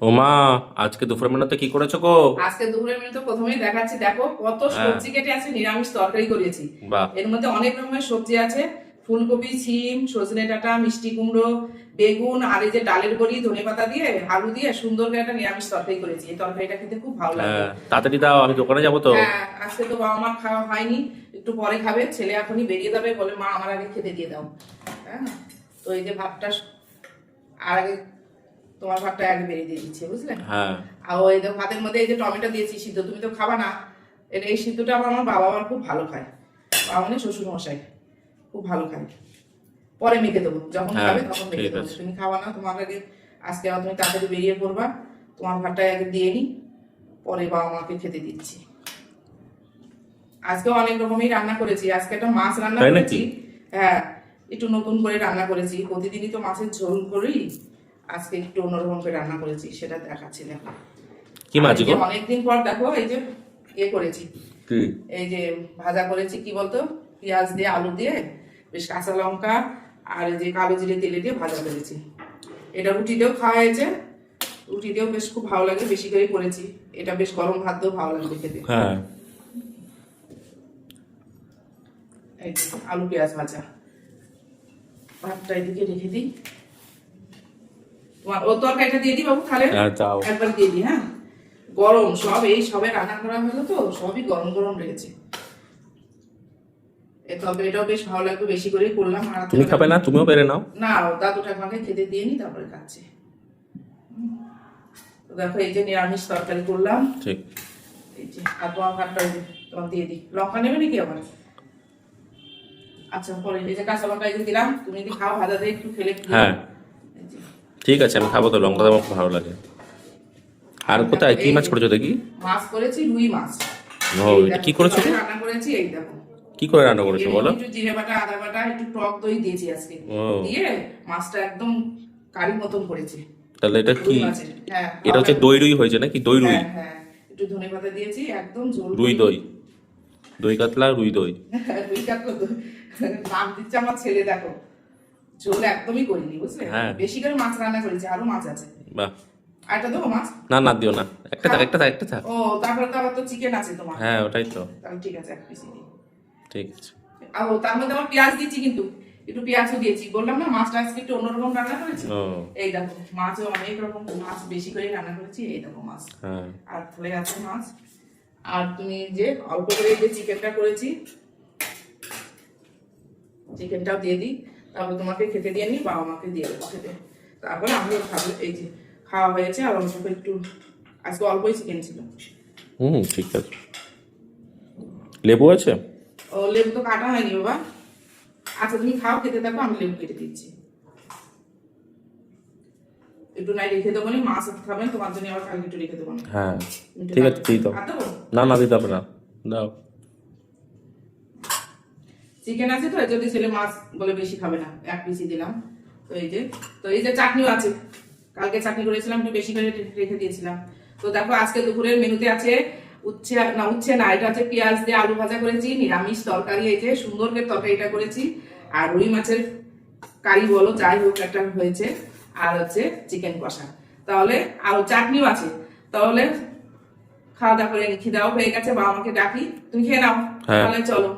ও মা, আজকে দুপুরের মেনুতে কি করেছো গো? আজকে দুপুরের মেনু তো প্রথমেই দেখাচ্ছি, দেখো কত হ্যাঁ। সবজি কেটে আছে, নিরামিষ তরকারি করেছি। বাহ। এর মধ্যে অনেক রকমের সবজি আছে, ফুলকপি, সিম, সজনে ডাঁটা, মিষ্টি কুমড়ো, বেগুন, আর এই যে ডালের বড়ি, ধনেপাতা দিয়ে আলু দিয়ে সুন্দর করে একটা নিরামিষ তরকারি করেছি। এই তরকারিটা খেতে খুব ভালো লাগে। হ্যাঁ, তাড়াতাড়ি দাও, আমি দোকানে যাবো তো। হ্যাঁ, আজকে তো বাবা মার খাওয়া হয়নি, একটু পরে খাবে। ছেলে এখনই বেরিয়ে যাবে, বলে মা আমার আগে খেতে দিয়ে দাও। হ্যাঁ, তো এই যে ভাতটা আর আগে, তোমার ভাতটা আগে বেরিয়ে দিয়ে দিচ্ছে, বুঝলে। হ্যাঁ। আর ওই দেখো ভাতের মধ্যে এই যে টমেটো দিয়েছি সিদ্ধ, তুমি তো খাবা না। এই সিদ্ধটা আমার বাবা আবার খুব ভালো খায়, বাবা মানে শ্বশুর মশাই খুব ভালো খায়। পরে মেখে দেবো, যখন হ্যাঁ, খাবে তখন মেখে ঠিক দেবো। আছে। তুমি খাওয়া না, তোমার আগে আজকে আবার তুমি তাড়াতাড়ি বেরিয়ে পড়বা, তোমার ভাতটা আগে দিয়ে নি, পরে বাবা মাকে খেতে দিচ্ছি। আজকে অনেক রকমই রান্না করেছি। আজকে একটা মাছ রান্না তাই করেছি। নাকি? হ্যাঁ, একটু নতুন করে রান্না করেছি। প্রতিদিনই তো মাছের ঝোল করি, আজকে একটু অন্যরকম করে রান্না করেছি, সেটা দেখাচ্ছি। দেখো কি মাছ গো? অনেকদিন পর দেখো এই যে ইয়ে করেছি, কি? এই যে ভাজা করেছি, কি বলতো, পেঁয়াজ দিয়ে আলু দিয়ে বেশ কাঁচা লঙ্কা আর এই যে কালো জিরে তেলে দিয়ে ভাজা করেছি। এটা রুটি দিয়েও খাওয়া হয়েছে, রুটি দিয়েও বেশ খুব ভালো লাগে, বেশি করে করেছি। এটা বেশ গরম ভাত দিয়েও ভালো লাগবে খেতে। হ্যাঁ। এই যে আলু পেঁয়াজ ভাজা, ভাতটা এদিকে রেখে দিই। তোমার ও তরকারিটা দিয়ে দিই বাবু, তাহলে হ্যাঁ, যাও। একবার দিয়ে দিই। হ্যাঁ, গরম সব, এই সবে রান্না করা হলো তো, সবই গরম গরম রয়েছে। তবে এটাও বেশ ভালো লাগবে, বেশি করেই করলাম। আর তুমি খাবে না? তুমিও বেড়ে নাও। না, দাদু ঠাকুমাকে খেতে দিয়ে নি, তারপরে খাচ্ছে। তো দেখো এই যে নিরামিষ তরকারি করলাম, ঠিক। এই যে আর তোমার ভাতটা ওই যে তোমার দিয়ে দিই। লঙ্কা নেবে নাকি আবার? আচ্ছা, পরে এই যে কাঁচা লঙ্কা এই যে দিলাম, তুমি যদি খাও ভাজা দিয়ে একটু খেলে দিও। হ্যাঁ, এই যে ঠিক আছে, আমি খাবো তো, লঙ্কা আমার খুব ভালো লাগে। আর কোথায় কি মাছ করেছো দেখি? মাছ করেছি, রুই মাছ। ও, এটা কি করেছো? রান্না করেছি, এই দেখো কি করে রান্না করেছো বলো? একটু জিরে বাটা, আদা বাটা, একটু টক দই দিয়েছি আজকে। ও। দিয়ে মাছটা একদম কারি মতন করেছি। তাহলে এটা কি? রুই মাছের, হ্যাঁ। এটা হচ্ছে দই রুই হয়েছে নাকি? দই রুই? হ্যাঁ হ্যাঁ, একটু ধনেপাতা দিয়েছি, একদম ঝোল রুই দই, দই কাতলা রুই দই। রুই কাতলা নাম দিচ্ছে আমার ছেলে। দেখো ঝোল একদমই করিনি, বুঝলে। হ্যাঁ। বেশি করে মাছ রান্না করেছি, আরো মাছ আছে। বাহ। আরেকটা দেবো মাছ? না না, দিও না, একটা থাক, একটা থাক, একটা থাক। ও, তারপরে তো আবার তো চিকেন আছে তোমার। হ্যাঁ, ওটাই তো। তাহলে ঠিক আছে, এক পিসই দিই। ঠিক আছে। আর তার মধ্যে আমার পেঁয়াজ দিচ্ছি, কিন্তু একটু পেঁয়াজও দিয়েছি। বললাম না মাছটা আজকে একটু অন্যরকম রান্না করেছি। ও। এই দেখো মাছও অনেক রকম মাছ বেশি করে রান্না করেছি। এই দেখো মাছ, হ্যাঁ। আর ফলে আছে মাছ। আর তুমি যে অল্প করে যে চিকেনটা করেছি, চিকেনটাও দিয়ে দিই। তারপর তোমাকে খেতে দিয়ে নি, বাবা মাকে দিয়ে দেবো খেতে। তারপরে আমিও খাবো। এই যে খাওয়া হয়েছে, আর অল্প করে একটু, আজকে অল্পই চিকেন ছিল। ঠিক আছে। লেবু আছে? ও, লেবু তো কাটা হয়নি বাবা। আচ্ছা তুমি খাও, খেতে থাকো, আমি লেবু কেটে দিচ্ছি। একটু নাই রেখে দেবো নি, মাছ খাবেন, তোমার জন্য আবার কালকে একটু রেখে দেবো না। হ্যাঁ, ঠিক আছে, দিই দাও। আর দেবো? না না, দিতে হবে না, দাও। চিকেন আছে তো, যদি ছেলে মাছ বলে বেশি খাবে না, এক পিসই দিলাম। তো এই যে চাটনিও আছে, কালকে চাটনি করেছিলাম, একটু বেশি করে রেখে দিয়েছিলাম। তো দেখো আজকে দুপুরের মেনুতে আছে উচ্ছে না, এটা হচ্ছে পেঁয়াজ দিয়ে আলু ভাজা করেছি, নিরামিষ তরকারি, এই যে সুন্দর করে তরকারিটা করেছি, আর রুই মাছের কারি বলো যাই হোক একটা হয়েছে, আর হচ্ছে চিকেন কষা। তাহলে আর চাটনিও আছে। তাহলে খাওয়া দাওয়া করে খিদাও হয়ে গেছে, বাবা আমাকে ডাকি, তুমি খেয়ে নাও। হ্যাঁ। তাহলে চলো।